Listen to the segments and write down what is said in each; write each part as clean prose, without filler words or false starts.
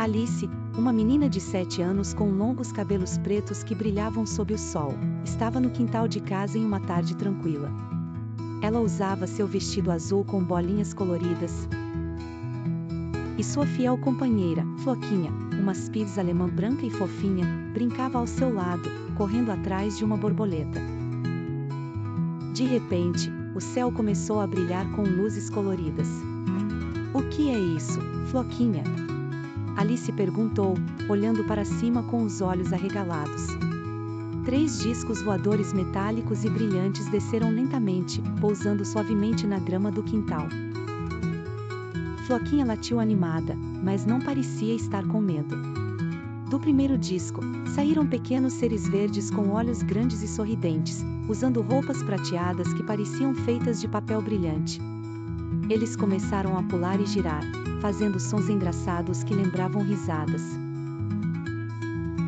Alice, uma menina de 7 anos com longos cabelos pretos que brilhavam sob o sol, estava no quintal de casa em uma tarde tranquila. Ela usava seu vestido azul com bolinhas coloridas. E sua fiel companheira, Floquinha, uma Spitz alemã branca e fofinha, brincava ao seu lado, correndo atrás de uma borboleta. De repente, o céu começou a brilhar com luzes coloridas. "O que é isso, Floquinha?" Alice perguntou, olhando para cima com os olhos arregalados. 3 discos voadores metálicos e brilhantes desceram lentamente, pousando suavemente na grama do quintal. Floquinha latiu animada, mas não parecia estar com medo. Do primeiro disco, saíram pequenos seres verdes com olhos grandes e sorridentes, usando roupas prateadas que pareciam feitas de papel brilhante. Eles começaram a pular e girar, fazendo sons engraçados que lembravam risadas.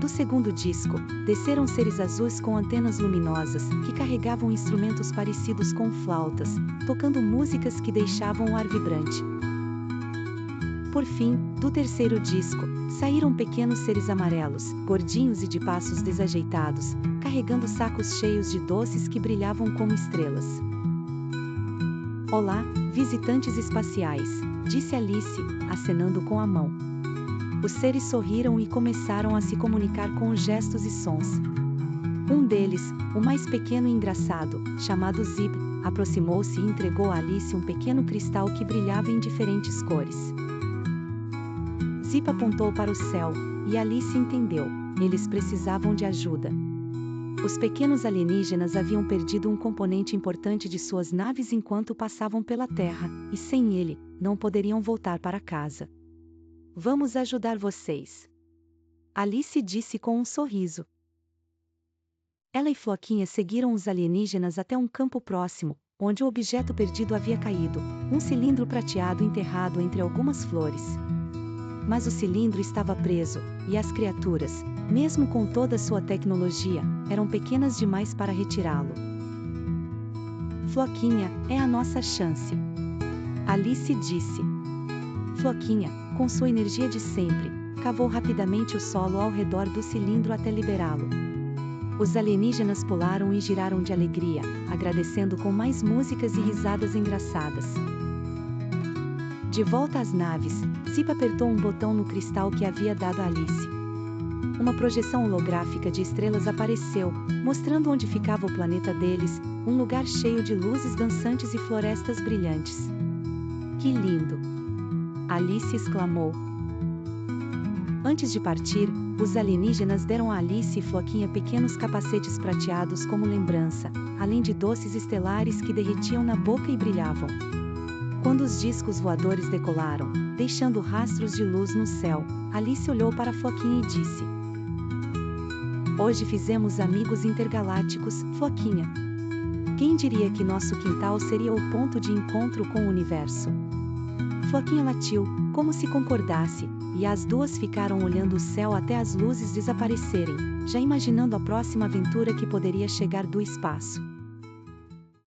Do segundo disco, desceram seres azuis com antenas luminosas, que carregavam instrumentos parecidos com flautas, tocando músicas que deixavam o ar vibrante. Por fim, do terceiro disco, saíram pequenos seres amarelos, gordinhos e de passos desajeitados, carregando sacos cheios de doces que brilhavam como estrelas. "Olá, visitantes espaciais", disse Alice, acenando com a mão. Os seres sorriram e começaram a se comunicar com gestos e sons. Um deles, o mais pequeno e engraçado, chamado Zip, aproximou-se e entregou a Alice um pequeno cristal que brilhava em diferentes cores. Zip apontou para o céu, e Alice entendeu: eles precisavam de ajuda. Os pequenos alienígenas haviam perdido um componente importante de suas naves enquanto passavam pela Terra, e sem ele, não poderiam voltar para casa. "Vamos ajudar vocês", Alice disse com um sorriso. Ela e Floquinha seguiram os alienígenas até um campo próximo, onde o objeto perdido havia caído, um cilindro prateado enterrado entre algumas flores. Mas o cilindro estava preso, e as criaturas, mesmo com toda sua tecnologia, eram pequenas demais para retirá-lo. "Floquinha, é a nossa chance", Alice disse. Floquinha, com sua energia de sempre, cavou rapidamente o solo ao redor do cilindro até liberá-lo. Os alienígenas pularam e giraram de alegria, agradecendo com mais músicas e risadas engraçadas. De volta às naves, Zip apertou um botão no cristal que havia dado a Alice. Uma projeção holográfica de estrelas apareceu, mostrando onde ficava o planeta deles, um lugar cheio de luzes dançantes e florestas brilhantes. "Que lindo!" Alice exclamou. Antes de partir, os alienígenas deram a Alice e Floquinha pequenos capacetes prateados como lembrança, além de doces estelares que derretiam na boca e brilhavam. Quando os discos voadores decolaram, deixando rastros de luz no céu, Alice olhou para Floquinha e disse: "Hoje fizemos amigos intergalácticos, Floquinha. Quem diria que nosso quintal seria o ponto de encontro com o universo?" Floquinha latiu, como se concordasse, e as duas ficaram olhando o céu até as luzes desaparecerem, já imaginando a próxima aventura que poderia chegar do espaço.